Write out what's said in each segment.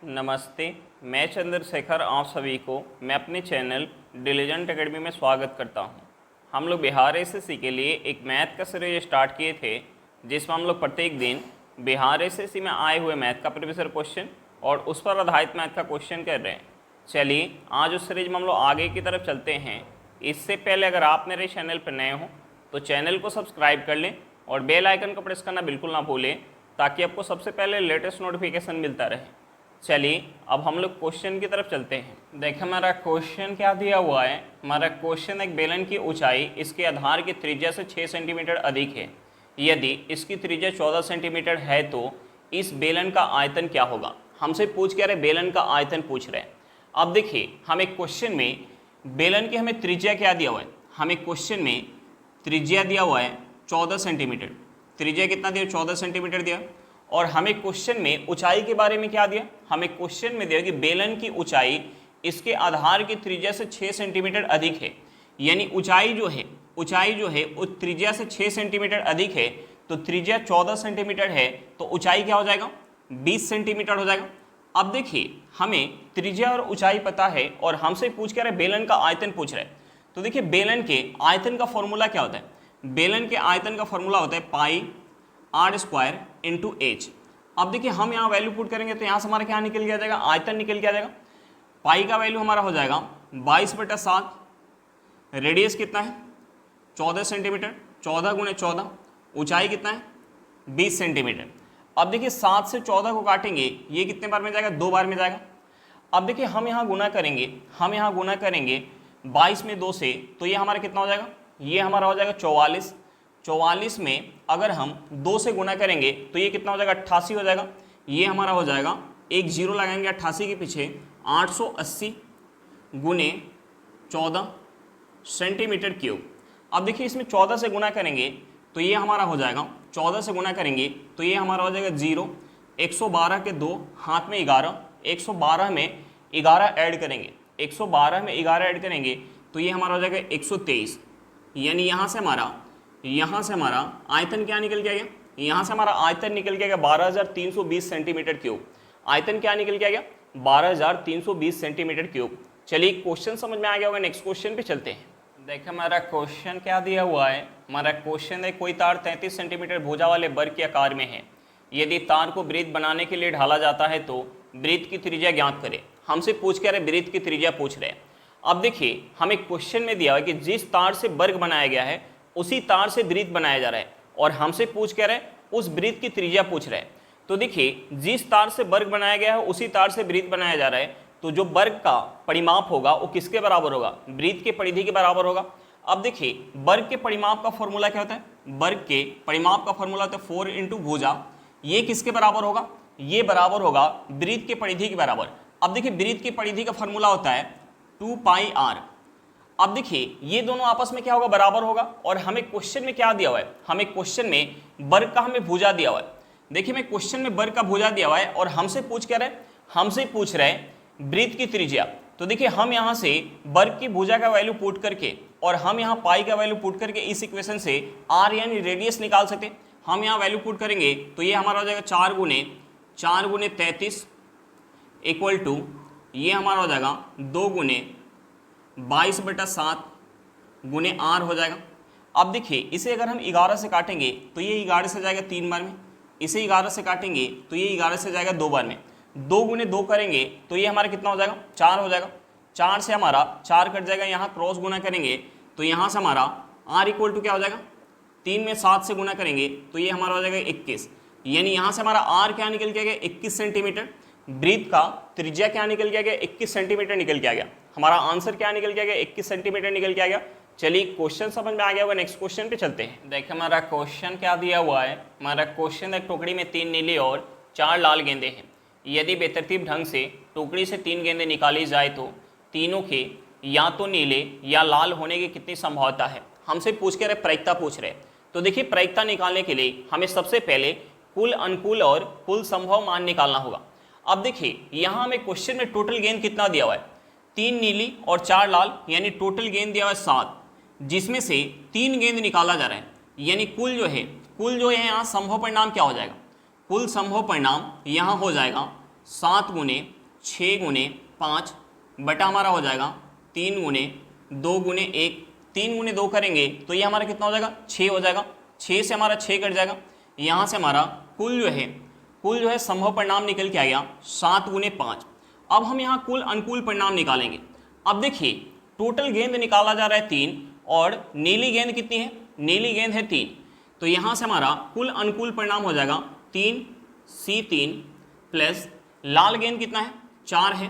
नमस्ते, मैं चंद्रशेखर आप सभी को मैं अपने चैनल डिलीजेंट एकेडमी में स्वागत करता हूं। हम लोग बिहार एसएससी के लिए एक मैथ का सीरीज स्टार्ट किए थे, जिसमें हम लोग प्रत्येक दिन बिहार एसएससी में आए हुए मैथ का प्रीवियस क्वेश्चन और उस पर आधारित मैथ का क्वेश्चन कर रहे हैं। चलिए आज उस सीरीज में हम लोग आगे की तरफ चलते हैं। इससे पहले अगर आप मेरे चैनल पर नए हो तो चैनल को सब्सक्राइब कर लें और बेल आइकन को प्रेस करना बिल्कुल ना भूलें, ताकि आपको सबसे पहले लेटेस्ट नोटिफिकेशन मिलता रहे। चलिए अब हम लोग क्वेश्चन की तरफ चलते हैं। देखिए हमारा क्वेश्चन क्या दिया हुआ है। हमारा क्वेश्चन एक बेलन की ऊंचाई इसके आधार की त्रिज्या से 6 सेंटीमीटर अधिक है। यदि इसकी त्रिज्या 14 सेंटीमीटर है तो इस बेलन का आयतन क्या होगा। हमसे पूछ के रहे बेलन का आयतन पूछ रहे हैं। अब देखिए हमें क्वेश्चन में बेलन की हमें त्रिज्या क्या दिया हुआ है। हमें क्वेश्चन में त्रिज्या दिया हुआ है 14 सेंटीमीटर। त्रिज्या कितना दिया, 14 सेंटीमीटर दिया। और हमें क्वेश्चन में ऊंचाई के बारे में क्या दिया, हमें क्वेश्चन में दिया कि बेलन की ऊंचाई इसके आधार की त्रिज्या से 6 सेंटीमीटर अधिक है। यानी ऊंचाई जो है वो त्रिज्या से 6 सेंटीमीटर अधिक है। तो त्रिज्या 14 सेंटीमीटर है तो ऊंचाई क्या हो जाएगा, 20 सेंटीमीटर हो जाएगा। अब देखिए हमें त्रिज्या और ऊंचाई पता है और हमसे पूछ के रहे बेलन का आयतन पूछ रहे हैं। तो देखिए बेलन के आयतन का फॉर्मूला क्या होता है। बेलन के आयतन का फॉर्मूला होता है पाई आर स्क्वायर इंटू एच। अब देखिए हम यहाँ वैल्यू पुट करेंगे तो यहाँ से हमारा क्या निकल के आ जाएगा, आयतन निकल के आ जाएगा। पाई का वैल्यू हमारा हो जाएगा 22/7। रेडियस कितना है 14 सेंटीमीटर, 14 गुणे 14। ऊंचाई कितना है 20 सेंटीमीटर। अब देखिए 7 से 14 को काटेंगे, ये कितने बार में जाएगा, 2 बार में जाएगा। अब देखिए हम यहाँ गुना करेंगे 22 में 2 से, तो ये हमारा कितना हो जाएगा, ये हमारा हो जाएगा 44। 44 में अगर हम 2 से गुना करेंगे तो ये कितना हो जाएगा, 88 हो जाएगा। ये हमारा हो जाएगा, एक जीरो लगाएंगे 88 के पीछे, 880 गुने 14 सेंटीमीटर क्यूब। अब देखिए इसमें 14 से गुना करेंगे तो ये हमारा हो जाएगा, 14 से गुना करेंगे तो ये हमारा हो जाएगा 0। 112 के 2 हाथ में 11, 112 में 11 ऐड करेंगे, 112 में 11 ऐड करेंगे तो ये हमारा हो जाएगा 123। यानी यहाँ से हमारा आयतन क्या निकल के आ गया, यहाँ से हमारा आयतन निकल के आ गया 12,320 सेंटीमीटर क्यूब। आयतन क्या निकल के आ गया, 12,320 सेंटीमीटर क्यूब। चलिए क्वेश्चन समझ में आ गया होगा, नेक्स्ट क्वेश्चन पे चलते हैं। देखिए हमारा क्वेश्चन क्या दिया हुआ है। हमारा क्वेश्चन है कोई तार 33 सेंटीमीटर भुजा वाले वर्ग के आकार में है। यदि तार को वृत्त बनाने के लिए ढाला जाता है तो वृत्त की त्रिज्या ज्ञात करें। हमसे पूछ के रहे वृत्त की त्रिज्या पूछ रहे हैं। अब देखिए हमें क्वेश्चन में दिया है कि जिस तार से वर्ग बनाया गया है उसी तार से वृत्त बनाया जा रहा है और हमसे पूछ के रहे उस वृत्त की त्रिज्या पूछ रहे हैं। तो देखिए जिस तार से वर्ग बनाया गया है उसी तार से वृत्त बनाया जा रहा है, तो जो वर्ग का परिमाप होगा वो किसके बराबर होगा, वृत्त के परिधि के बराबर होगा। अब देखिए वर्ग के परिमाप का फॉर्मूला क्या होता है, वर्ग के परिमाप का फॉर्मूला होता है 4 इंटू भुजा। ये किसके बराबर होगा, ये बराबर होगा वृत्त के परिधि के बराबर। अब देखिए वृत्त के परिधि का फॉर्मूला होता है 2πr। अब देखिए ये दोनों आपस में क्या होगा, बराबर होगा। और हमें क्वेश्चन में क्या दिया हुआ है, हमें क्वेश्चन में वर्ग का हमें भुजा दिया हुआ है। देखिए मैं क्वेश्चन में वर्ग का भुजा दिया हुआ है और हमसे पूछ रहे वृत्त की त्रिज्या। तो देखिए हम यहाँ से वर्ग की भुजा का वैल्यू पुट करके और हम यहाँ पाई का वैल्यू पुट करके इस इक्वेशन से आर यानी रेडियस निकाल सकते हैं। हम यहाँ वैल्यू पुट करेंगे तो ये हमारा हो जाएगा 4 गुने 33 इक्वल टू ये हमारा हो जाएगा 2 गुने 22/7 गुने आर हो जाएगा। अब देखिए इसे अगर हम 11 से काटेंगे तो ये 11 से जाएगा 3 बार में, इसे 11 से काटेंगे तो ये 11 से जाएगा 2 बार में। 2 गुने 2 करेंगे तो ये हमारा कितना हो जाएगा, 4 हो जाएगा। 4 से हमारा 4 कट जाएगा, यहाँ क्रॉस गुना करेंगे तो यहाँ से हमारा आर इक्वल टू क्या हो जाएगा, 3 में 7 से गुना करेंगे तो ये हमारा हो जाएगा 21। यानी यहाँ से हमारा आर क्या निकल के आ गया, 21 सेंटीमीटर। वृत्त का त्रिज्या क्या निकल के आ गया, 21 सेंटीमीटर निकल के आ गया। हमारा आंसर क्या निकल के आ गया, 21 सेंटीमीटर निकल के आ गया। चलिए क्वेश्चन समझ में आ गया होगा, नेक्स्ट क्वेश्चन पे चलते हैं। देखिए हमारा क्वेश्चन क्या दिया हुआ है। हमारा क्वेश्चन एक टोकरी में 3 नीली और 4 लाल गेंदे हैं। यदि बेतरतीब ढंग से टोकरी से 3 गेंदें निकाली जाए तो तीनों के या तो नीले या लाल होने की कितनी संभावना है। हमसे पूछ के रहे प्रायिकता पूछ रहे। तो देखिए प्रायिकता निकालने के लिए हमें सबसे पहले कुल अनुकूल और कुल संभव मान निकालना होगा। अब देखिए यहाँ हमें क्वेश्चन में टोटल गेंद कितना दिया हुआ है, 3 नीली और 4 लाल, यानी टोटल गेंद दिया हुआ है 7, जिसमें से 3 गेंद निकाला जा रहा है। यानी कुल जो है यहाँ संभव परिणाम क्या हो जाएगा, कुल संभव परिणाम यहाँ हो जाएगा 7 गुने 6 गुने 5 बटा हमारा हो जाएगा 3 गुने 2 गुने 1, 3 गुने 2 करेंगे तो ये हमारा कितना हो जाएगा 6 हो जाएगा, 6 से हमारा 6 कट जाएगा। यहाँ से हमारा कुल जो है संभव परिणाम निकल के आ गया 7 गुने 5। अब हम यहाँ कुल अनुकूल परिणाम निकालेंगे। अब देखिए टोटल गेंद निकाला जा रहा है 3 और नीली गेंद कितनी है, नीली गेंद है 3, तो यहाँ से हमारा कुल अनुकूल परिणाम हो जाएगा 3C3 प्लस लाल गेंद कितना है 4 है,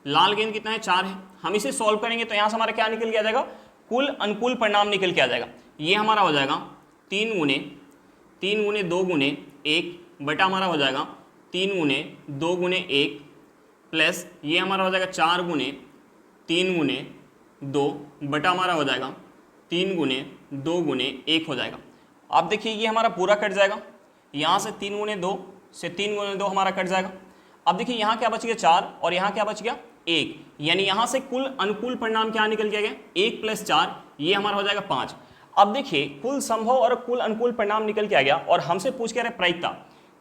लाल गेंद कितना है 4 है। हम इसे सॉल्व करेंगे तो यहाँ से हमारा क्या निकल के आ जाएगा, कुल अनुकूल परिणाम निकल के आ जाएगा। ये हमारा हो जाएगा 3 गुने 2 गुने 1 बटा हमारा हो जाएगा 3 गुने 2 गुने 1 प्लस ये हमारा हो जाएगा 4 गुने 3 गुने 2 बटा हमारा हो जाएगा 3 गुने 2 गुने 1 हो जाएगा। अब देखिए ये हमारा पूरा कट जाएगा, यहाँ से 3 गुने 2 से 3 गुने 2 हमारा कट जाएगा। अब देखिए यहाँ क्या बच गया 4 और यहाँ क्या बच गया 1, यानी यहाँ से कुल अनुकूल परिणाम क्या निकल के गया 1 + 4, ये हमारा हो जाएगा 5। अब देखिए कुल संभव और कुल अनुकूल परिणाम निकल के आ गया और हमसे पूछ के रहे प्रायिकता,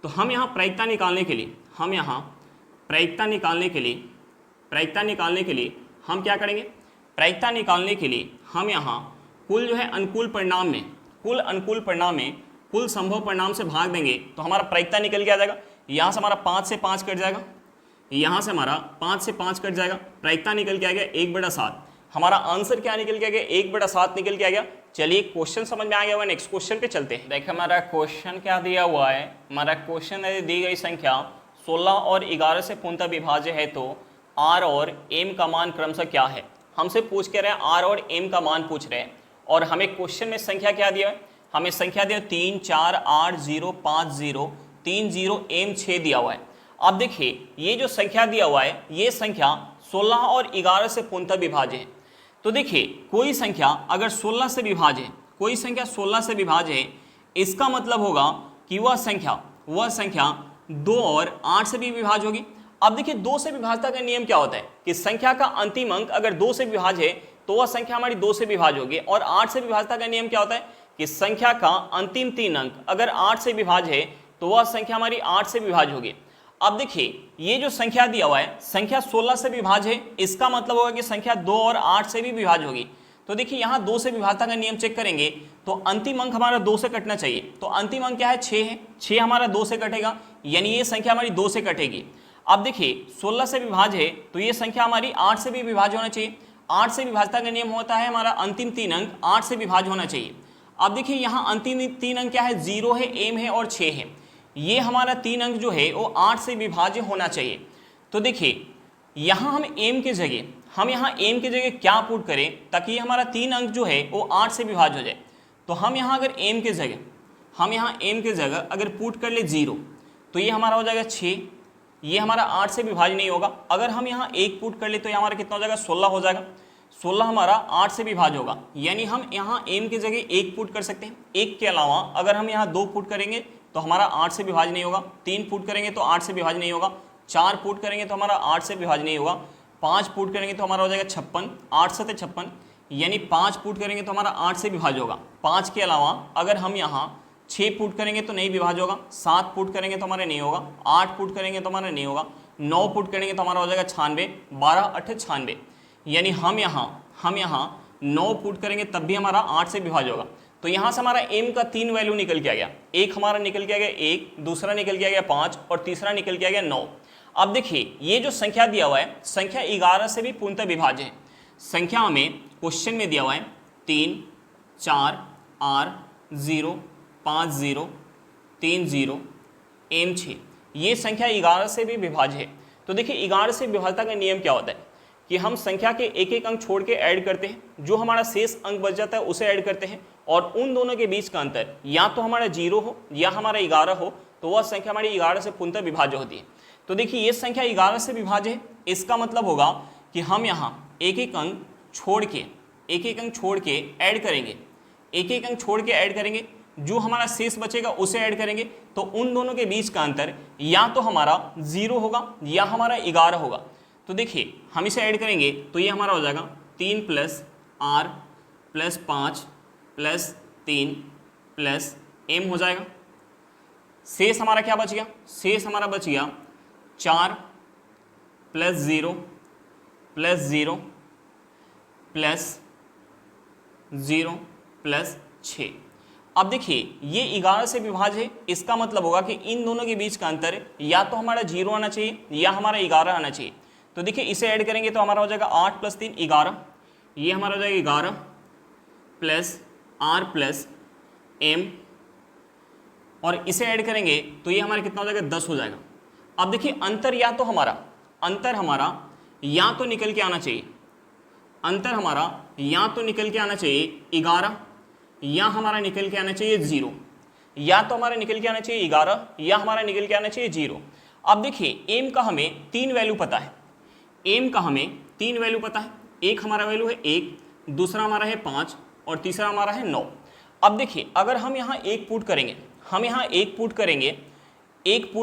तो हम यहाँ प्रायिकता निकालने के लिए हम क्या करेंगे, प्रायिकता निकालने के लिए हम यहाँ कुल जो है अनुकूल परिणाम में कुल संभव परिणाम से भाग देंगे तो हमारा प्रायिकता निकल के आ जाएगा। यहाँ से हमारा 5 से 5 कट जाएगा, यहाँ से हमारा 5 से 5 कट जाएगा, प्रायिकता निकल के आ गया 1/7। हमारा आंसर क्या निकल के आ गया 1/7 निकल के आ गया। चलिए क्वेश्चन समझ में आ गया हुआ, नेक्स्ट क्वेश्चन पे चलते हैं। देखिए हमारा क्वेश्चन क्या दिया हुआ है, हमारा क्वेश्चन है दी गई संख्या 16 और 11 से पूर्णतः विभाज्य है तो r और m का मान क्रमशः क्या है। हमसे पूछ के रहे r और m का मान पूछ रहे हैं और हमें क्वेश्चन में संख्या क्या दिया है, हमें संख्या दिया 3 4 8 0 5 0 3 0 m 6 दिया हुआ है। अब देखिए ये जो संख्या दिया हुआ है ये संख्या 16 और 11 से पूर्णतः विभाज्य है। तो देखिए कोई संख्या अगर 16 से विभाज्य है, कोई संख्या 16 से विभाज्य है, इसका मतलब होगा कि वह संख्या 2 और 8 से भी विभाज्य होगी। अब देखिए 2 से विभाज्यता का नियम क्या होता है कि संख्या का अंतिम अंक अगर 2 से विभाज्य है तो वह संख्या हमारी 2 से विभाज्य होगी, और 8 से विभाज्यता का नियम क्या होता है कि संख्या का अंतिम 3 अंक अगर 8 से विभाज्य है तो वह संख्या हमारी 8 से विभाज्य होगी। अब देखिए ये जो संख्या दिया हुआ है संख्या 16 से विभाज्य है, इसका मतलब होगा कि संख्या 2 और 8 से भी विभाज्य होगी। तो देखिए यहाँ 2 से विभाज्यता का नियम चेक करेंगे तो अंतिम अंक हमारा 2 से कटना चाहिए, तो अंतिम अंक क्या है 6 है, 6 हमारा 2 से कटेगा, यानी ये संख्या हमारी 2 से कटेगी। अब देखिए 16 से विभाज्य है तो ये संख्या हमारी 8 से भी विभाज्य होना चाहिए, 8 से विभाज्यता का नियम होता है हमारा अंतिम 3 अंक 8 से विभाज्य होना चाहिए। अब देखिए यहाँ अंतिम 3 अंक क्या है, 0 है, m है और 6 है, ये हमारा 3 अंक जो है वो 8 से विभाज्य होना चाहिए। तो देखिए यहाँ हम m के जगह क्या पुट करें ताकि हमारा 3 अंक जो है वो 8 से विभाज्य हो जाए। तो हम यहाँ अगर m के जगह अगर पुट कर ले 0 तो ये हमारा हो जाएगा 6, ये हमारा 8 से विभाज्य नहीं होगा। अगर हम यहाँ 1 पुट कर ले तो ये हमारा कितना हो जाएगा 16 हो जाएगा, 16 हमारा 8 से विभाज्य होगा, यानी हम यहाँ m के जगह 1 पुट कर सकते हैं। 1 के अलावा अगर हम यहाँ 2 पुट करेंगे तो हमारा 8 से विभाज्य नहीं होगा, 3 पुट करेंगे तो 8 से विभाज्य नहीं होगा, 4 पुट करेंगे तो हमारा 8 से विभाज्य नहीं होगा, 5 पुट करेंगे तो हमारा हो जाएगा 56, 8 से 56, यानी 5 पुट करेंगे तो हमारा 8 से विभाज्य होगा। 5 के अलावा अगर हम यहाँ 6 पुट करेंगे तो नहीं विभाज्य होगा, 7 पुट करेंगे तो हमारा नहीं होगा, 8 पुट करेंगे तो हमारा नहीं होगा, 9 पुट करेंगे तो हमारा हो जाएगा 96, 12 8 96, यानी हम यहाँ 9 पुट करेंगे तब भी हमारा 8 से विभाज्य होगा। तो यहाँ से हमारा m का 3 वैल्यू निकल के आ गया, एक हमारा निकल के आ गया 1, दूसरा निकल के आ गया 5 और तीसरा निकल के आ गया 9। अब देखिए ये जो संख्या दिया हुआ है संख्या 11 से भी पूर्णतः विभाज्य है। संख्या हमें क्वेश्चन में दिया हुआ है 3 4 r 0 5 0 3 0 m 6, ये संख्या 11 से भी विभाज्य है। तो देखिए 11 से विभाज्यता का नियम क्या होता है कि हम संख्या के एक एक अंक छोड़ के ऐड करते हैं, जो हमारा शेष अंक बच जाता है उसे ऐड करते हैं, और उन दोनों के बीच का अंतर या तो हमारा 0 हो या हमारा 11 हो तो वह संख्या हमारी 11 से पूर्णतः विभाज्य होती है। तो देखिए ये संख्या 11 से विभाज्य है, इसका मतलब होगा कि हम यहाँ एक एक अंक छोड़ के ऐड करेंगे, एक एक अंक छोड़ के ऐड करेंगे, जो हमारा शेष बचेगा उसे ऐड करेंगे, तो उन दोनों के बीच का अंतर या तो हमारा 0 होगा या हमारा 11 होगा। तो देखिए हम इसे ऐड करेंगे तो ये हमारा हो जाएगा 3 + r + 5 + 3 + m हो जाएगा। शेष हमारा क्या बच गया, शेष हमारा बच गया 4 प्लस 0 प्लस 0 प्लस 0 प्लस 6। अब देखिए ये 11 से विभाज्य है, इसका मतलब होगा कि इन दोनों के बीच का अंतर या तो हमारा 0 आना चाहिए या हमारा 11 आना चाहिए। तो देखिए इसे ऐड करेंगे तो हमारा हो जाएगा 8 प्लस 3 11, ये हमारा हो जाएगा 11 प्लस r प्लस m, और इसे ऐड करेंगे तो ये हमारा कितना हो जाएगा 10 हो जाएगा। अब देखिए अंतर या तो हमारा या तो निकल के आना चाहिए, अंतर हमारा या तो निकल के आना चाहिए 11 या हमारा निकल के आना चाहिए 0, या तो हमारा निकल के आना चाहिए 11 या हमारा निकल के आना चाहिए 0। अब देखिए m का हमें 3 वैल्यू पता है, m का हमें 3 वैल्यू पता है, एक हमारा वैल्यू है 1, दूसरा हमारा है 5 और तीसरा हमारा है 9। अब देखिए अगर हम यहाँ 1 पुट करेंगे, हम यहाँ 1 पुट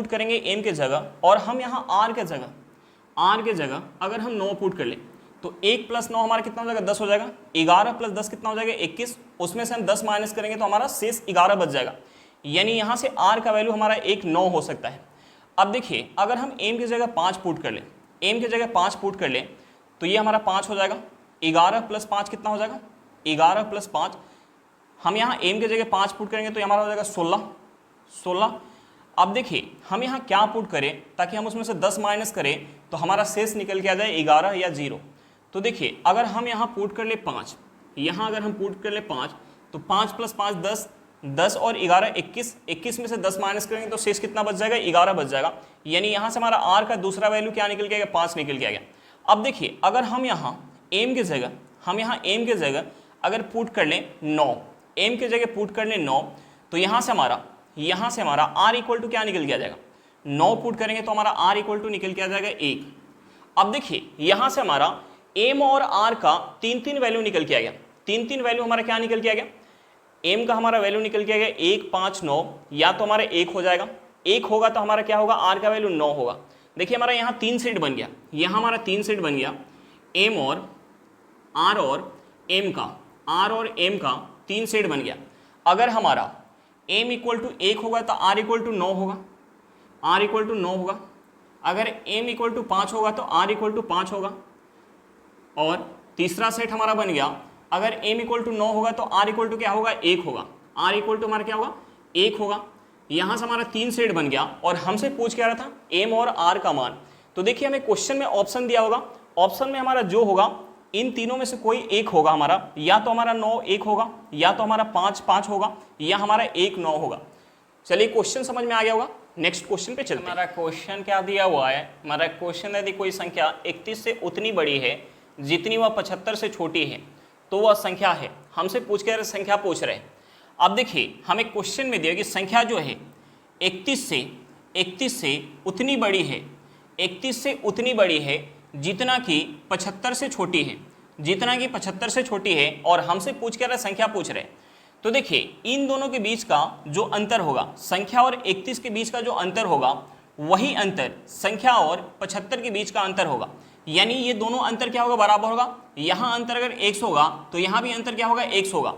करेंगे m के जगह, और हम यहाँ r के जगह अगर हम 9 पुट कर ले तो 1 प्लस 9 हमारा कितना हो जाएगा 10 हो जाएगा, 11 प्लस 10 कितना हो जाएगा 21, उसमें से हम 10 माइनस करेंगे तो हमारा शेष 11 बच जाएगा, यानी यहाँ से r का वैल्यू हमारा 1 9 हो सकता है। अब देखिए अगर हम m की जगह 5 पुट कर ले, m की जगह 5 पुट कर ले तो ये हमारा 5 हो जाएगा, 11 प्लस 5 कितना हो जाएगा 11 प्लस 5, हम यहाँ m की जगह 5 पुट करेंगे तो ये हमारा हो जाएगा 16। अब देखिए हम यहाँ क्या पुट करें ताकि हम उसमें से 10 माइनस करें तो हमारा शेष निकल के आ जाए 11 या 0। तो देखिए अगर हम यहाँ पुट कर ले 5, यहाँ अगर हम पुट कर ले 5 तो 5 प्लस 5 10, 10 और 11 21, 21 में से 10 माइनस करेंगे तो शेष कितना बच जाएगा 11 बच जाएगा, यानी यहाँ से हमारा r का दूसरा वैल्यू क्या निकल के आएगा 5 निकल के आ गया। अब देखिए अगर हम यहाँ m की जगह अगर पुट कर लें 9, m की जगह पुट कर लें 9 तो यहाँ से हमारा r इक्वल टू क्या निकल के आ जाएगा, 9 पुट करेंगे तो हमारा r इक्वल टू निकल के आ जाएगा 1। अब देखिए यहाँ से हमारा m और r का 3 वैल्यू निकल के आ गया, 3 वैल्यू हमारा क्या निकल के आ गया, m का हमारा वैल्यू निकल के आ गया 1 5 9, या तो हमारा 1 हो जाएगा, 1 होगा तो हमारा क्या होगा r का वैल्यू 9 होगा। देखिए हमारा यहाँ 3 सेट बन गया, यहाँ हमारा 3 सेट बन गया, m और m का 3 सेट बन गया। अगर हमारा m इक्वल टू 1 होगा तो r इक्वल टू 9 होगा, अगर m इक्वल टू 5 होगा तो r इक्वल टू 5 होगा, और तीसरा सेट हमारा बन गया अगर m इक्वल टू 9 होगा तो r इक्वल टू क्या होगा 1 होगा, r इक्वल टू हमारा क्या होगा 1 होगा। यहाँ से हमारा 3 सेट बन गया और हमसे पूछ क्या रहा था m और r का मान। तो देखिए हमें क्वेश्चन में ऑप्शन दिया होगा, ऑप्शन में हमारा जो होगा इन तीनों में से कोई एक होगा हमारा, या तो हमारा 9 1 होगा, या तो हमारा 5 5 होगा, या हमारा 1 9 होगा। चलिए क्वेश्चन समझ में आ गया होगा, नेक्स्ट क्वेश्चन पे चलते हैं। हमारा क्वेश्चन क्या दिया हुआ है, हमारा क्वेश्चन यदि कोई संख्या 31 से उतनी बड़ी है जितनी वह 75 से छोटी है तो वह संख्या है। हमसे पूछ के संख्या पूछ रहे हैं। अब देखिए हमें क्वेश्चन में दिया कि संख्या जो है 31 से उतनी बड़ी है, 31 से उतनी बड़ी है जितना कि 75 से छोटी है, जितना कि 75 से छोटी है, और हमसे पूछ के संख्या पूछ रहे हैं। तो देखिए इन दोनों के बीच का जो अंतर होगा, संख्या और 31 के बीच का जो अंतर होगा वही अंतर संख्या और 75 के बीच का अंतर होगा, यानी ये दोनों अंतर क्या होगा बराबर होगा। यहाँ अंतर अगर x होगा तो यहाँ भी अंतर क्या होगा x होगा।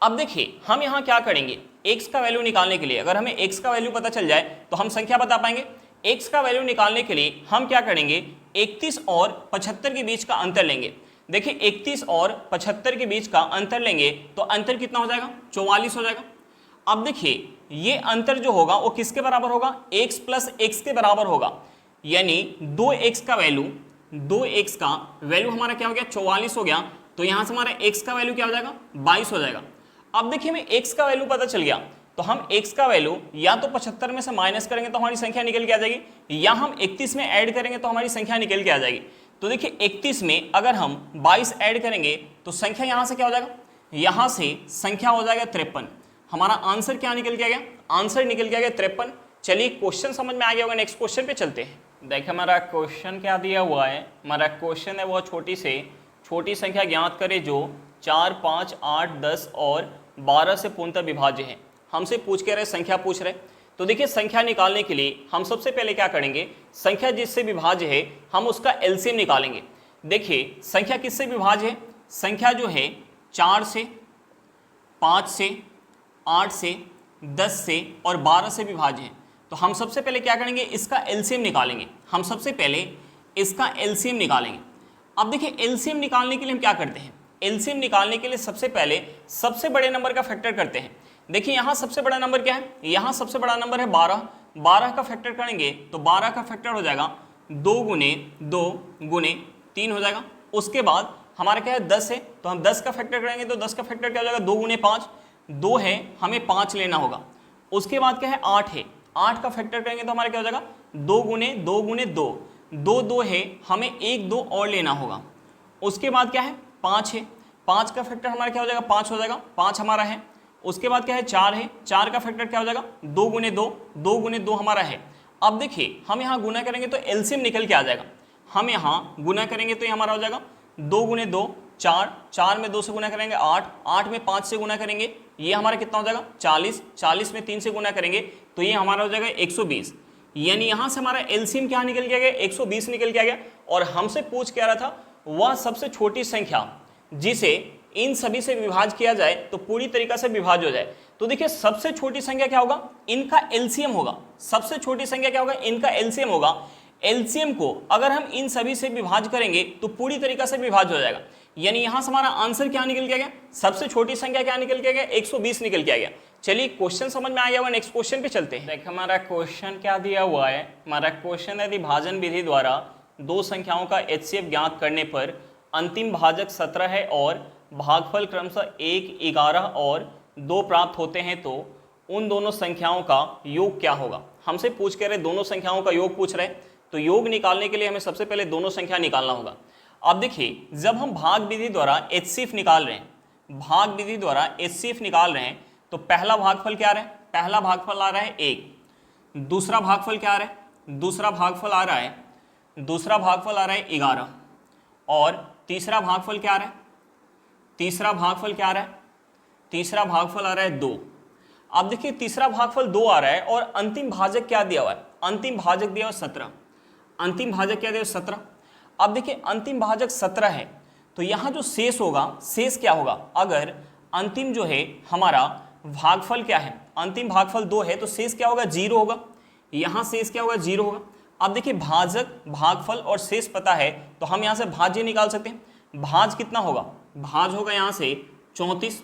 अब देखिए हम यहाँ क्या करेंगे, x का वैल्यू निकालने के लिए अगर हमें x का वैल्यू पता चल जाए तो हम संख्या बता पाएंगे। x का वैल्यू निकालने के लिए हम क्या करेंगे, 31 और 75 के बीच का अंतर लेंगे। देखिए 31 और 75 के बीच का अंतर लेंगे तो अंतर कितना हो जाएगा 44 हो जाएगा। अब देखिए ये अंतर जो होगा वो किसके बराबर होगा, x प्लस x के बराबर होगा, यानी 2x का वैल्यू हमारा क्या हो गया 44 हो गया। तो यहाँ से हमारा x का वैल्यू क्या हो जाएगा 22 हो जाएगा। अब देखिए हमें x का वैल्यू पता चल गया तो हम x का वैल्यू या तो 75 में से माइनस करेंगे तो हमारी संख्या निकल के आ जाएगी, या हम 31 में ऐड करेंगे तो हमारी संख्या निकल के आ जाएगी। तो देखिए 31 में अगर हम 22 ऐड करेंगे तो संख्या यहाँ से क्या हो जाएगा, यहाँ से संख्या हो जाएगा 53। हमारा आंसर क्या निकल के आ गया, आंसर निकल के आ गया 53। चलिए क्वेश्चन समझ में आ गया होगा, नेक्स्ट क्वेश्चन पे चलते हैं। देखिए हमारा क्वेश्चन क्या दिया हुआ है, हमारा क्वेश्चन है वो छोटी से छोटी संख्या ज्ञात करे जो 4 5 8 10 और 12 से पूर्णतः विभाज्य है। हमसे पूछ के रहे संख्या पूछ रहे। तो देखिए संख्या निकालने के लिए हम सबसे पहले क्या करेंगे, संख्या जिससे विभाज्य है हम उसका एलसीएम निकालेंगे। देखिए संख्या किससे विभाज्य है, संख्या जो है 4 से 5 से 8 से 10 से और 12 से विभाज्य है। तो हम सबसे पहले क्या करेंगे, इसका एलसीएम निकालेंगे। हम सबसे पहले इसका एलसीएम निकालेंगे। अब देखिए एलसीएम निकालने के लिए हम क्या करते हैं, एलसीएम निकालने के लिए सबसे पहले सबसे बड़े नंबर का फैक्टर करते हैं। देखिए यहाँ सबसे बड़ा नंबर क्या है, यहाँ सबसे बड़ा नंबर है 12। 12 का फैक्टर करेंगे तो 12 का फैक्टर हो जाएगा 2 गुने 2 गुने 3 हो जाएगा। उसके बाद हमारा क्या है 10 है, तो हम 10 का फैक्टर करेंगे तो 10 का फैक्टर क्या हो जाएगा 2 गुने 5। 2 है, हमें 5 लेना होगा। उसके बाद क्या है 8 है, 8 का फैक्टर करेंगे तो हमारा क्या हो जाएगा 2 गुने 2 गुने 2। 2 2 है, हमें 1 2 और लेना होगा। उसके बाद क्या है 5 है, 5 का फैक्टर हमारा क्या हो जाएगा 5 हो जाएगा, 5 हमारा है। उसके बाद क्या है 4 है, 4 का फैक्टर क्या हो जाएगा 2 गुने 2, 2 गुने 2 हमारा है। अब देखिए हम यहाँ गुना करेंगे तो एलसीएम निकल के आ जाएगा। हम यहाँ गुना करेंगे तो ये हमारा हो जाएगा 2 गुने 2 4, 4 में 2 से गुना करेंगे 8, 8 में 5 से गुना करेंगे ये हमारा कितना हो जाएगा 40, 40 में 3 से गुना करेंगे तो ये हमारा हो जाएगा 120। यानी यहाँ से हमारा एलसीएम क्या निकल के आ गया 120 निकल के आ गया। और हमसे पूछ क्या रहा था, वह सबसे छोटी संख्या जिसे इन सभी से विभाज्य किया जाए तो पूरी तरीका से विभाज्य हो जाए। तो देखिए सबसे छोटी संख्या क्या होगा, इनका एलसीएम होगा। सबसे छोटी संख्या क्या होगा, इनका एलसीएम होगा। एलसीएम को अगर हम इन सभी से विभाज्य करेंगे तो पूरी तरीका से विभाज्य हो जाएगा। यानी यहां से हमारा आंसर क्या निकल के आ गया, सबसे छोटी संख्या क्या निकल के आ गया 120 निकल के आ गया। चलिए क्वेश्चन समझ में आ गया हुआ, नेक्स्ट क्वेश्चन पे चलते हैं। देखिए हमारा क्वेश्चन क्या दिया हुआ है, हमारा क्वेश्चन है विभाजन विधि द्वारा दो संख्याओं का एचसीएफ ज्ञात करने पर अंतिम भाजक 17 है और भागफल क्रमशः 1, 11 और 2 प्राप्त होते हैं तो उन दोनों संख्याओं का योग क्या होगा। हमसे पूछ के रहे दोनों संख्याओं का योग पूछ रहे, तो योग निकालने के लिए हमें सबसे पहले दोनों संख्या निकालना होगा। अब देखिए जब हम भाग विधि द्वारा एचसीएफ निकाल रहे हैं, भाग विधि द्वारा एचसीएफ निकाल रहे हैं तो पहला भागफल क्या आ रहा है, पहला भागफल आ रहा है 1। दूसरा भागफल क्या आ रहा है, दूसरा भागफल आ रहा है 11 और तीसरा भागफल क्या आ रहा है, तीसरा भागफल क्या आ रहा है, तीसरा भागफल आ रहा है 2। अब देखिए तीसरा भागफल 2 आ रहा है और अंतिम भाजक क्या दिया हुआ है, अंतिम भाजक दिया हुआ 17। अंतिम भाजक क्या दिया 17। अब देखिए अंतिम भाजक 17 है तो यहाँ जो शेष होगा, शेष क्या होगा, अगर अंतिम जो है हमारा भागफल क्या है, अंतिम भागफल 2 है तो शेष क्या होगा 0 होगा। यहाँ शेष क्या होगा 0 होगा। अब देखिए भाजक, भागफल और शेष पता है तो हम यहाँ से भाज्य निकाल सकते हैं। भाज कितना होगा, भाज होगा यहाँ से 34।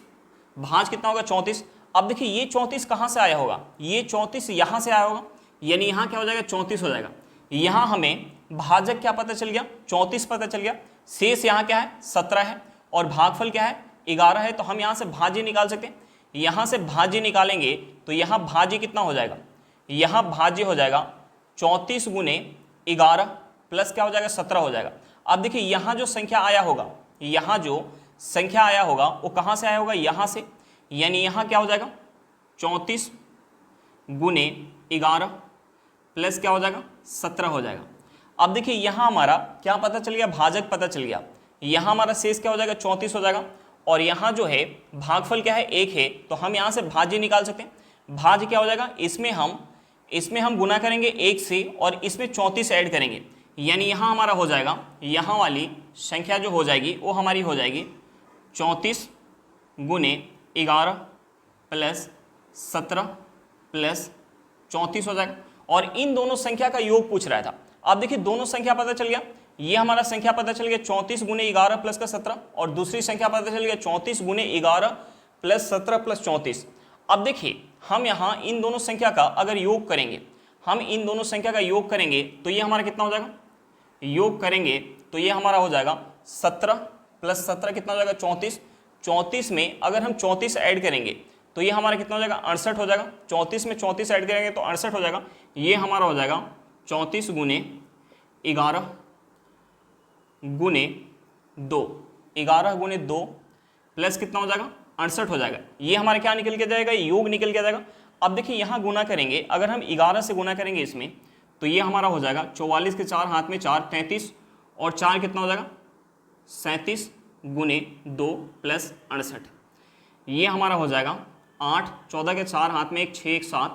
भाज कितना होगा 34। अब देखिए ये 34 कहाँ से आया होगा, ये 34 यहाँ से आया होगा, यानी यहाँ क्या हो जाएगा 34 हो जाएगा। यहाँ हमें भाजक क्या पता चल गया 34 पता चल गया, शेष यहाँ क्या है 17 है और भागफल क्या है 11 है, तो हम यहाँ से भाज्य निकाल सकते हैं। यहाँ से भाज्य निकालेंगे तो यहाँ भाज्य कितना हो जाएगा, यहाँ भाज्य हो जाएगा 34 गुने 11 प्लस क्या हो जाएगा 17 हो जाएगा। अब देखिए यहाँ जो संख्या आया होगा, यहाँ जो संख्या आया होगा वो कहाँ से आया होगा, यहाँ से, यानी यहाँ क्या हो जाएगा 34 गुने 11 प्लस क्या हो जाएगा 17 हो जाएगा। अब देखिए यहाँ हमारा क्या पता चल गया, भाजक पता चल गया। यहाँ हमारा शेष क्या हो जाएगा 34 हो जाएगा और यहाँ जो है भागफल क्या है 1 है, तो हम यहाँ से भाज्य निकाल सकते हैं। भाज्य क्या हो जाएगा, इसमें हम गुना करेंगे 1 से और इसमें 34 ऐड करेंगे, यानी यहाँ हमारा हो जाएगा, यहाँ वाली संख्या जो हो जाएगी वो हमारी हो जाएगी 34 गुने 11 प्लस 17 प्लस 34 हो जाएगा। और इन दोनों संख्या का योग पूछ रहा था। अब देखिए दोनों संख्या पता चल गया, ये हमारा संख्या पता चल गया 34 गुने 11 प्लस का 17 और दूसरी संख्या पता चल गया 34 गुने 11 प्लस 17 प्लस 34। अब देखिए हम यहाँ इन दोनों संख्या का अगर योग करेंगे, हम इन दोनों संख्या का योग करेंगे तो ये हमारा कितना हो जाएगा, योग करेंगे तो ये हमारा हो जाएगा 17 प्लस 17 कितना हो जाएगा 34। 34 में अगर हम 34 ऐड करेंगे तो ये हमारा कितना हो जाएगा 68 हो जाएगा। 34 में 34 ऐड करेंगे तो 68 हो जाएगा। ये हमारा हो जाएगा 34 गुने 11 गुने 2, 11 गुने 2 प्लस कितना हो जाएगा 68 हो जाएगा। ये हमारा क्या निकल के जाएगा, योग निकल के जाएगा। अब देखिए यहाँ गुना करेंगे, अगर हम 11 से गुना करेंगे इसमें तो ये हमारा हो जाएगा 44 के 4 हाथ में 4 33 और 4 कितना हो जाएगा 37 गुने 2 प्लस 68। ये हमारा हो जाएगा 8, 14 के 4 हाथ में 1 6 1 7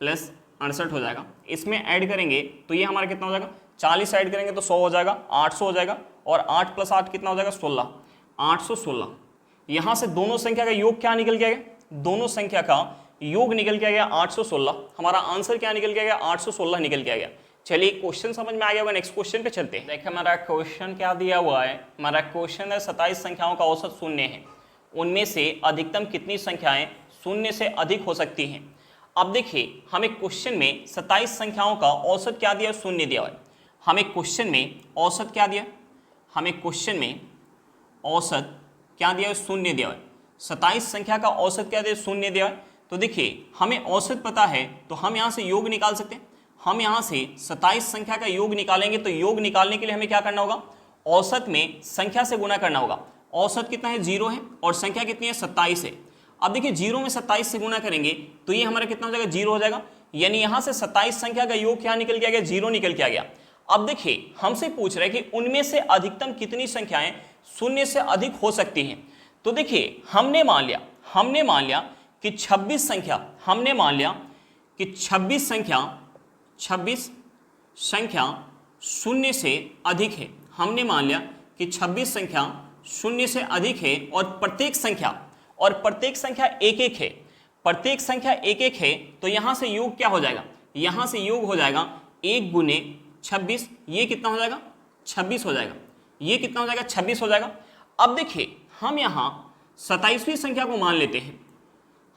प्लस 68 हो जाएगा। इसमें ऐड करेंगे तो ये हमारा कितना हो जाएगा 40 ऐड करेंगे तो 100 हो जाएगा, 800 हो जाएगा और 8 प्लस 8 कितना हो जाएगा 16, 816। यहाँ से दोनों संख्या का योग क्या निकल के आएगा, दोनों संख्या का योग निकल के आ गया 816। हमारा आंसर क्या निकल के आ गया? 816 निकल के आ गया। चलिए क्वेश्चन समझ में आ गया होगा, नेक्स्ट क्वेश्चन पे चलते हैं। देखिए हमारा क्वेश्चन क्या दिया हुआ है। हमारा क्वेश्चन है 27 संख्याओं का औसत शून्य है, उनमें से अधिकतम कितनी संख्याएं शून्य से अधिक हो सकती हैं। अब देखिए हमें क्वेश्चन में 27 संख्याओं का औसत क्या दिया? शून्य दिया हुआ है। हमें क्वेश्चन में औसत क्या दिया? हमें क्वेश्चन में औसत क्या दिया? शून्य दिया हुआ है। 27 संख्या का औसत क्या दिया? शून्य दिया है। तो देखिए हमें औसत पता है तो हम यहाँ से योग निकाल सकते हैं। हम यहाँ से 27 संख्या का योग निकालेंगे तो योग निकालने के लिए हमें क्या करना होगा? औसत में संख्या से गुना करना होगा। औसत कितना है? 0 है और संख्या कितनी है? 27 है। अब देखिए 0 में 27 से गुना करेंगे तो ये हमारा कितना हो जाएगा? 0 हो जाएगा। यानी यहाँ से 27 संख्या का योग क्या निकल के आ गया? 0 निकल के आ गया। अब देखिए हमसे पूछ रहे हैं कि उनमें से अधिकतम कितनी संख्याएं शून्य से अधिक हो सकती हैं। तो देखिए हमने मान लिया कि 26 संख्या, हमने मान लिया कि 26 संख्या शून्य से अधिक है। हमने मान लिया कि 26 संख्या शून्य से अधिक है और प्रत्येक संख्या एक एक है। प्रत्येक संख्या एक एक है तो यहाँ से योग क्या हो जाएगा? यहाँ से योग हो जाएगा 1 गुने 26। ये कितना हो जाएगा? 26 हो जाएगा। ये कितना हो जाएगा? 26 हो जाएगा। अब देखिए हम यहाँ 27वीं संख्या को मान लेते हैं।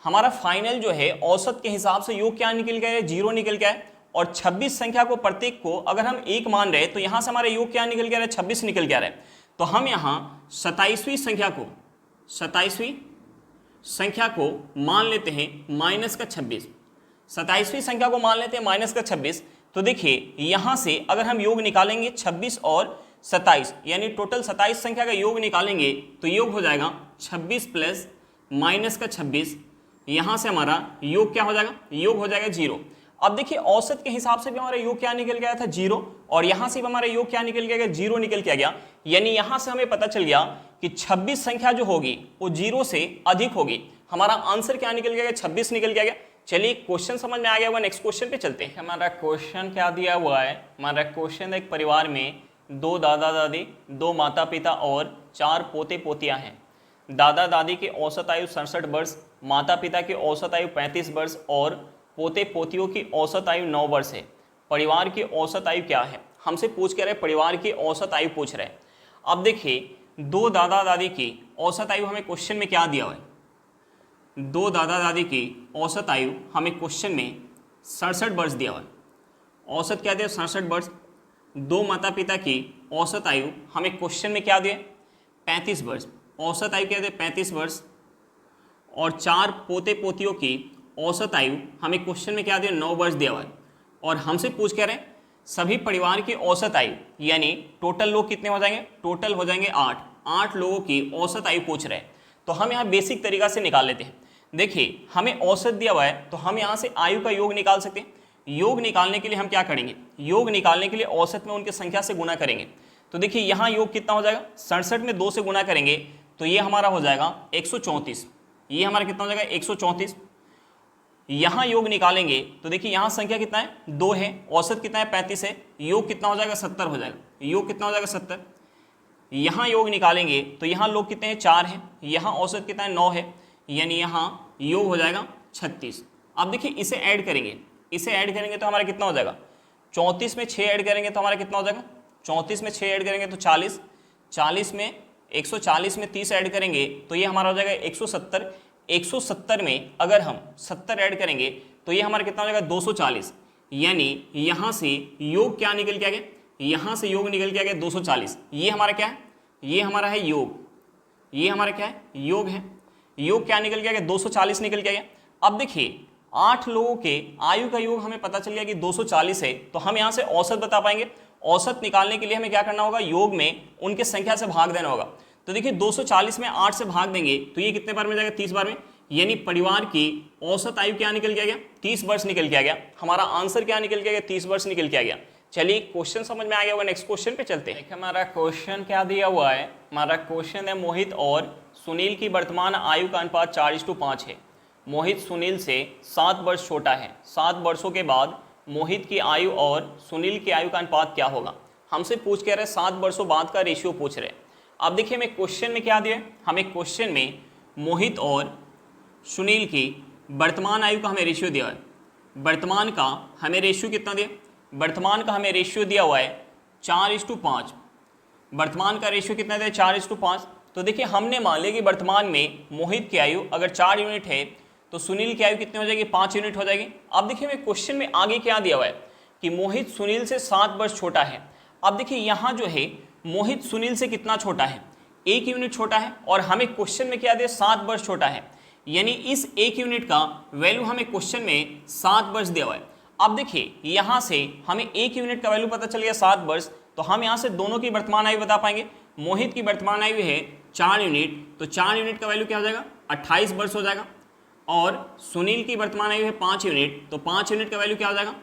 हमारा फाइनल जो है औसत के हिसाब से योग क्या निकल गया है? 0 निकल गया है। और 26 संख्या को प्रत्येक को अगर हम 1 मान रहे हैं तो यहाँ से हमारा योग क्या निकल गया है? 26 निकल गया है। तो हम यहाँ 27वीं संख्या को मान लेते हैं माइनस का 26। 27वीं संख्या को मान लेते हैं माइनस का 26। तो देखिए यहाँ से अगर हम योग निकालेंगे 26 और 27 यानी टोटल 27 संख्या का योग निकालेंगे तो योग हो जाएगा 26 प्लस माइनस का 26। यहाँ से हमारा योग क्या हो जाएगा? योग हो जाएगा 0। अब देखिए औसत के हिसाब से भी हमारा योग क्या निकल गया था? 0। और यहाँ से भी हमारा योग क्या निकल गया? 0 निकल के आ गया। यानी यहाँ से हमें पता चल गया कि 26 संख्या जो होगी वो 0 से अधिक होगी। हमारा आंसर क्या निकल गया? 26 निकल के आ गया। चलिए क्वेश्चन समझ में आ गया हुआ, नेक्स्ट क्वेश्चन पे चलते हैं। हमारा क्वेश्चन क्या दिया हुआ है? हमारा क्वेश्चन एक परिवार में 2 दादा दादी, 2 माता पिता और 4 पोते पोतियाँ हैं। दादा दादी की औसत आयु 67 वर्ष, माता पिता की औसत आयु 35 वर्ष और पोते पोतियों की औसत आयु 9 वर्ष है। परिवार की औसत आयु क्या है? हमसे पूछ के रहे परिवार की औसत आयु पूछ रहे हैं। अब देखिए 2 दादा दादी की औसत आयु हमें क्वेश्चन में क्या दिया हुआ है? 2 दादा दादी की औसत आयु हमें क्वेश्चन में 67 वर्ष दिया हुआ है। औसत क्या दिया? 67 वर्ष। 2 माता पिता की औसत आयु हमें क्वेश्चन में क्या दिया? 35 वर्ष। औसत आयु क्या दिया? 35 वर्ष। और 4 पोते पोतियों की औसत आयु हमें क्वेश्चन में क्या दिया? 9 वर्ष दिया हुआ है। और हमसे पूछ कह रहे हैं सभी परिवार की औसत आयु, यानी टोटल लोग कितने हो जाएंगे? टोटल हो जाएंगे 8 लोगों की औसत आयु पूछ रहे हैं। तो हम यहाँ बेसिक तरीका से निकाल लेते हैं। देखिए हमें औसत दिया हुआ है तो हम यहाँ से आयु का योग निकाल सकते हैं। योग निकालने के लिए हम क्या करेंगे? योग निकालने के लिए औसत में उनकी संख्या से गुना करेंगे। तो देखिए यहाँ योग कितना हो जाएगा? 67 में 2 से गुना करेंगे तो ये हमारा हो जाएगा 134। ये हमारा कितना हो जाएगा? 134। यहाँ योग निकालेंगे तो देखिए यहाँ संख्या कितना है? 2 है। औसत कितना है? 35 है। योग कितना हो जाएगा? 70 हो जाएगा। योग कितना हो जाएगा? 70। यहाँ योग निकालेंगे तो यहाँ लोग कितने हैं? 4 हैं। यहाँ औसत कितना है? 9 है। यानी यहाँ योग हो जाएगा 36। अब देखिए इसे ऐड करेंगे, तो हमारा कितना हो जाएगा? 34 में 6 ऐड करेंगे तो हमारा कितना हो जाएगा? 34 में 6 ऐड करेंगे तो 40। 40 में 140 में 30 ऐड करेंगे तो ये हमारा हो जाएगा 170। 170 में अगर हम 70 ऐड करेंगे तो ये हमारा कितना हो जाएगा? 240। यानी यहाँ से योग क्या निकल के आ गया? यहाँ से योग निकल के आ गया 240। ये हमारा क्या है? ये हमारा है योग। ये हमारा क्या है? योग है। योग क्या निकल के आ गया? 240 निकल के आ गया। अब देखिए 8 लोगों के आयु का योग हमें पता चल गया कि 240 है। तो हम यहाँ से औसत बता पाएंगे। औसत निकालने के लिए हमें क्या करना होगा? योग में उनके संख्या से भाग देना होगा। तो देखिए 240 में 8 से भाग देंगे तो ये कितने बार में जाएगा? 30 बार में। यानी परिवार की औसत आयु क्या निकल के आ गया? 30 वर्ष निकल के आ गया। हमारा आंसर क्या निकल के आ गया? 30 वर्ष निकल के आ गया। चलिए क्वेश्चन समझ में आ गया होगा, नेक्स्ट क्वेश्चन पे चलते हैं। हमारा क्वेश्चन क्या दिया हुआ है? हमारा क्वेश्चन है मोहित और सुनील की वर्तमान आयु का अनुपात 4:5 है। मोहित सुनील से 7 वर्ष छोटा है। 7 वर्षों के बाद मोहित की आयु और सुनील की आयु का अनुपात क्या होगा? हमसे पूछ के रहे 7 वर्षों बाद का रेशियो पूछ रहे। अब देखिए हमें क्वेश्चन में क्या दिया है? हमें क्वेश्चन में मोहित और सुनील की वर्तमान आयु का हमें रेशियो दिया हुआ है, वर्तमान का हमें रेशियो कितना दिया, वर्तमान का हमें रेशियो दिया हुआ है 4:5। वर्तमान का रेशियो कितना दिया, 4:5। तो देखिए हमने मान लिया कि वर्तमान में मोहित की आयु अगर 4 यूनिट है तो सुनील की आयु कितनी हो जाएगी, 5 यूनिट हो जाएगी। अब देखिए हमें क्वेश्चन में आगे क्या दिया हुआ है कि मोहित सुनील से 7 वर्ष छोटा है। अब देखिए यहाँ जो है मोहित सुनील से कितना छोटा है, 1 यूनिट छोटा है, और हमें क्वेश्चन में क्या दिया, 7 वर्ष छोटा है, यानी इस 1 यूनिट का वैल्यू हमें क्वेश्चन में 7 वर्ष दिया हुआ है। अब देखिए यहाँ से हमें 1 यूनिट का वैल्यू पता चल गया 7 वर्ष, तो हम यहाँ से दोनों की वर्तमान आयु बता पाएंगे। मोहित की वर्तमान आयु है 4 यूनिट, तो 4 यूनिट का वैल्यू क्या हो जाएगा, 28 वर्ष हो जाएगा। और सुनील की वर्तमान आयु है 5 यूनिट, तो 5 यूनिट का वैल्यू क्या हो जाएगा,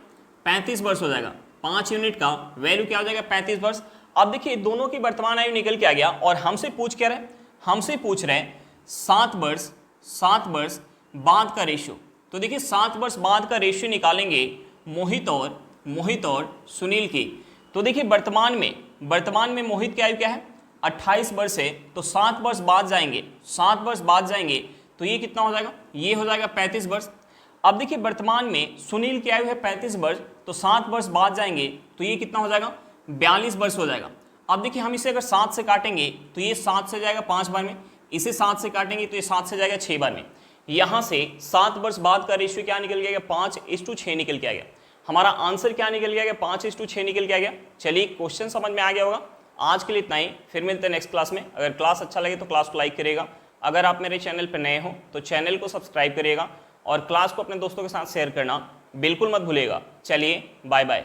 35 वर्ष हो जाएगा। 5 यूनिट का वैल्यू क्या हो जाएगा, 35 वर्ष। अब देखिए दोनों की वर्तमान आयु निकल के आ गया, और हमसे पूछ क्या रहे, हमसे पूछ रहे 7 वर्ष बाद का रेशियो। तो देखिए 7 वर्ष बाद का रेशियो निकालेंगे मोहित और सुनील की। तो देखिए वर्तमान में मोहित की आयु क्या है, 28 वर्ष है, तो 7 वर्ष बाद जाएंगे तो ये कितना हो जाएगा, ये हो जाएगा 35 वर्ष। अब देखिए वर्तमान में सुनील की आयु है 35 वर्ष, तो 7 वर्ष बाद जाएंगे तो ये कितना हो जाएगा, 42 वर्ष हो जाएगा। अब देखिए हम इसे अगर 7 से काटेंगे तो ये 7 से जाएगा 5 बार में, इसे 7 से काटेंगे तो ये 7 से जाएगा 6 बार में। यहाँ से 7 वर्ष बाद का रेशियो क्या निकल गया, 5:6 निकल के आ गया। हमारा आंसर क्या निकल गया, 5:6 निकल के आ गया। चलिए क्वेश्चन समझ में आ गया होगा। आज के लिए इतना ही, फिर मिलते हैं नेक्स्ट क्लास में। अगर क्लास अच्छा लगे तो क्लास को लाइक करिएगा, अगर आप मेरे चैनल पर नए हो तो चैनल को सब्सक्राइब करिएगा, और क्लास को अपने दोस्तों के साथ शेयर करना बिल्कुल मत भूलिएगा। चलिए बाय बाय।